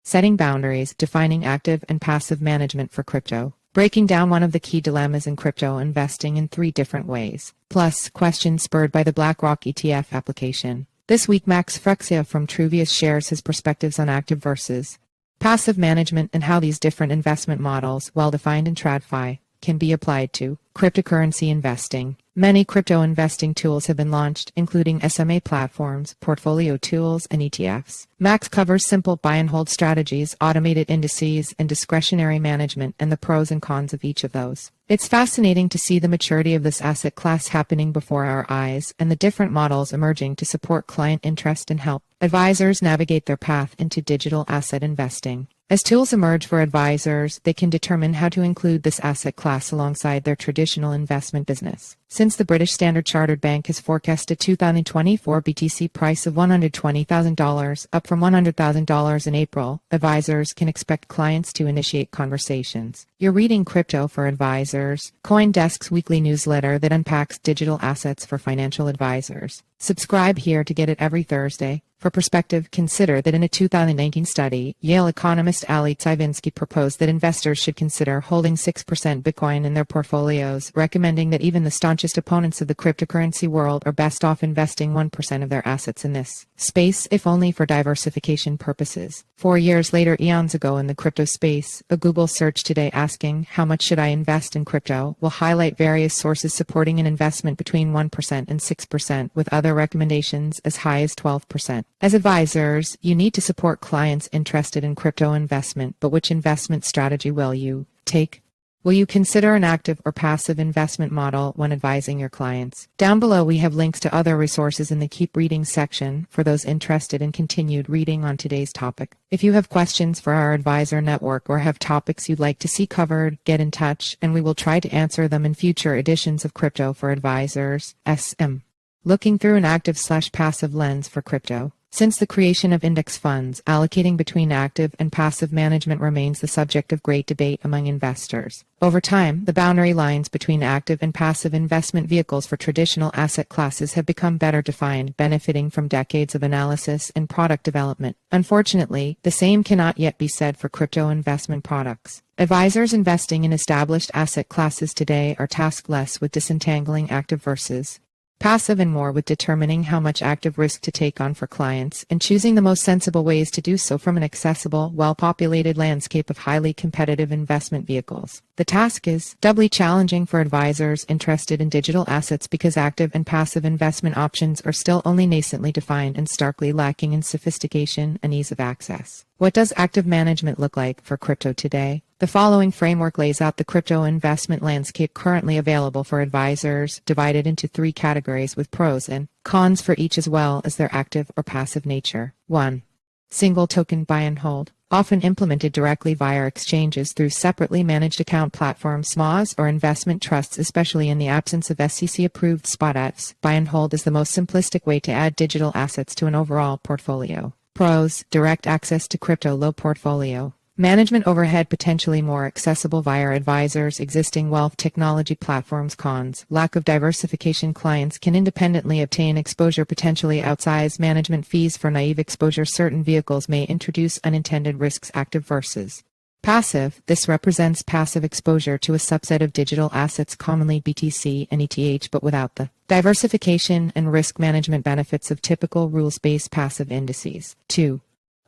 Setting boundaries, defining active and passive management for crypto. Breaking down one of the key dilemmas in crypto investing in 3 different ways. Plus, questions spurred by the BlackRock ETF application. This week, Max Freccia from Truvius shares his perspectives on active versus passive management and how these different investment models, well defined in TradFi, can be applied to cryptocurrency investing. Many crypto investing tools have been launched, including SMA platforms, portfolio tools, and ETFs. Max covers simple buy and hold strategies, automated indices, and discretionary management, and the pros and cons of each of those. It's fascinating to see the maturity of this asset class happening before our eyes, and the different models emerging to support client interest and help advisors navigate their path into digital asset investing. As tools emerge for advisors, they can determine how to include this asset class alongside their traditional investment business. Since the British Standard Chartered Bank has forecast a 2024 BTC price of $120,000, up from $100,000 in April, advisors can expect clients to initiate conversations. You're reading Crypto for Advisors, CoinDesk's weekly newsletter that unpacks digital assets for financial advisors. Subscribe here to get it every Thursday. For perspective, consider that in a 2019 study, Yale economist Ali Tsivinsky proposed that investors should consider holding 6% Bitcoin in their portfolios, recommending that even the staunchest opponents of the cryptocurrency world are best off investing 1% of their assets in this space, if only for diversification purposes. 4 years later, eons ago in the crypto space, a Google search today asking, "How much should I invest in crypto?" will highlight various sources supporting an investment between 1% and 6%, with other recommendations as high as 12%. As advisors, you need to support clients interested in crypto investment, but which investment strategy will you take? Will you consider an active or passive investment model when advising your clients? Down below we have links to other resources in the Keep Reading section for those interested in continued reading on today's topic. If you have questions for our advisor network or have topics you'd like to see covered, get in touch and we will try to answer them in future editions of Crypto for Advisors, SM. Looking through an active/passive lens for crypto. Since the creation of index funds, allocating between active and passive management remains the subject of great debate among investors. Over time, the boundary lines between active and passive investment vehicles for traditional asset classes have become better defined, benefiting from decades of analysis and product development. Unfortunately, the same cannot yet be said for crypto investment products. Advisors investing in established asset classes today are tasked less with disentangling active versus passive and more with determining how much active risk to take on for clients and choosing the most sensible ways to do so from an accessible, well-populated landscape of highly competitive investment vehicles. The task is doubly challenging for advisors interested in digital assets because active and passive investment options are still only nascently defined and starkly lacking in sophistication and ease of access. What does active management look like for crypto today? The following framework lays out the crypto investment landscape currently available for advisors, divided into 3 categories with pros and cons for each as well as their active or passive nature. 1. Single token buy and hold. Often implemented directly via exchanges through separately managed account platforms, SMAs, or investment trusts, especially in the absence of SEC-approved spot ETFs. Buy and hold is the most simplistic way to add digital assets to an overall portfolio. Pros: direct access to crypto, low portfolio management overhead, potentially more accessible via advisors' existing wealth technology platforms. Cons: lack of diversification. Clients can independently obtain exposure, potentially outsized management fees for naive exposure. Certain vehicles may introduce unintended risks. Active versus passive. This represents passive exposure to a subset of digital assets, commonly BTC and ETH, but without the diversification and risk management benefits of typical rules-based passive indices. 2.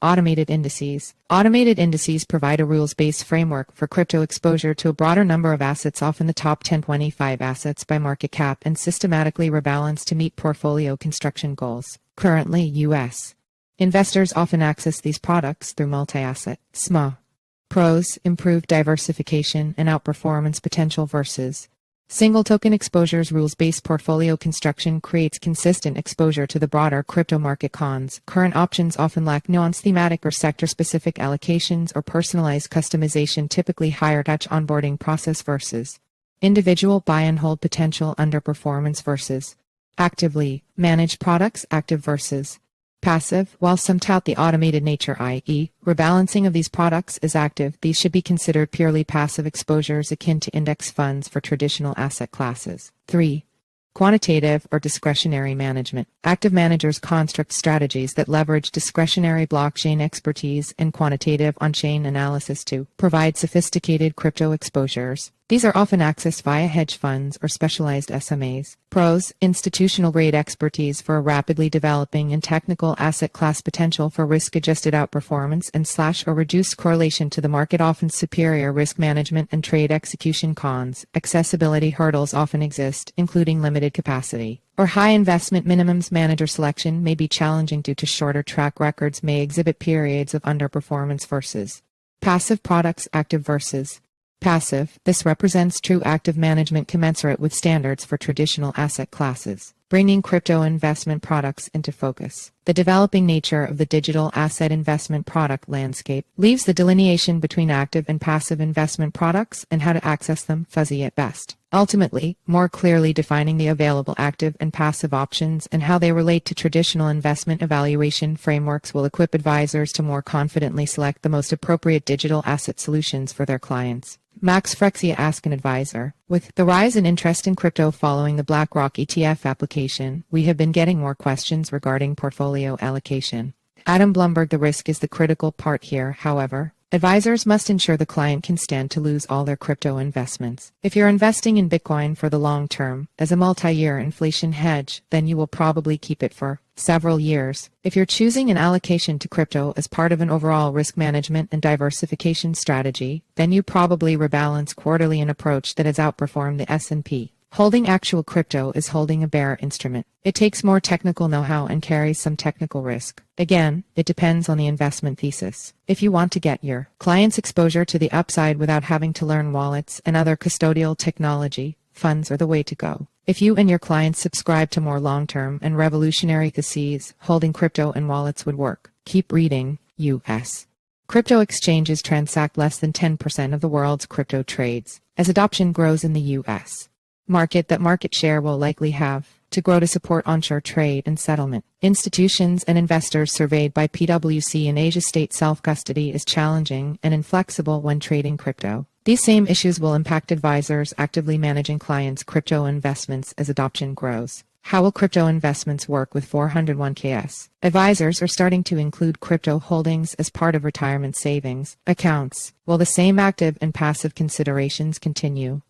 Automated indices. Automated indices provide a rules-based framework for crypto exposure to a broader number of assets, often the top 10-25 assets by market cap, and systematically rebalance to meet portfolio construction goals. Currently, U.S. investors often access these products through multi-asset SMA. Pros: improved diversification and outperformance potential versus single token exposures. Rules-based portfolio construction creates consistent exposure to the broader crypto market. Cons: current options often lack nuanced thematic or sector-specific allocations or personalized customization, typically higher touch onboarding process versus individual buy and hold potential. Underperformance versus actively managed products. Active versus passive. While some tout the automated nature, i.e., rebalancing of these products, is active, these should be considered purely passive exposures akin to index funds for traditional asset classes. 3. Quantitative or discretionary management. Active managers construct strategies that leverage discretionary blockchain expertise and quantitative on-chain analysis to provide sophisticated crypto exposures. These are often accessed via hedge funds or specialized SMAs. Pros: institutional-grade expertise for a rapidly developing and technical asset class, potential for risk-adjusted outperformance and or reduced correlation to the market, often superior risk management and trade execution. Cons: accessibility hurdles often exist, including limited capacity or high investment minimums. Manager selection may be challenging due to shorter track records, may exhibit periods of underperformance. Versus passive products. Active versus passive. This represents true active management commensurate with standards for traditional asset classes, bringing crypto investment products into focus. The developing nature of the digital asset investment product landscape leaves the delineation between active and passive investment products and how to access them fuzzy at best. Ultimately, more clearly defining the available active and passive options and how they relate to traditional investment evaluation frameworks will equip advisors to more confidently select the most appropriate digital asset solutions for their clients. Max Freccia, Ask an Advisor. With the rise in interest in crypto following the BlackRock ETF application, we have been getting more questions regarding portfolio allocation. Adam Blumberg: the risk is the critical part here, however. Advisors must ensure the client can stand to lose all their crypto investments. If you're investing in Bitcoin for the long term, as a multi-year inflation hedge, then you will probably keep it for several years. If you're choosing an allocation to crypto as part of an overall risk management and diversification strategy, then you probably rebalance quarterly, an approach that has outperformed the S&P. Holding actual crypto is holding a bear instrument. It takes more technical know-how and carries some technical risk. Again, it depends on the investment thesis. If you want to get your clients exposure to the upside without having to learn wallets and other custodial technology, funds are the way to go. If you and your clients subscribe to more long-term and revolutionary theses, holding crypto and wallets would work. Keep reading. U.S. crypto exchanges transact less than 10% of the world's crypto trades. As adoption grows in the U.S. market, that market share will likely have to grow to support onshore trade and settlement. Institutions and investors surveyed by PwC in Asia state self-custody is challenging and inflexible when trading crypto. These same issues will impact advisors actively managing clients' crypto investments as adoption grows. How will crypto investments work with 401ks? Advisors are starting to include crypto holdings as part of retirement savings accounts. Will the same active and passive considerations continue?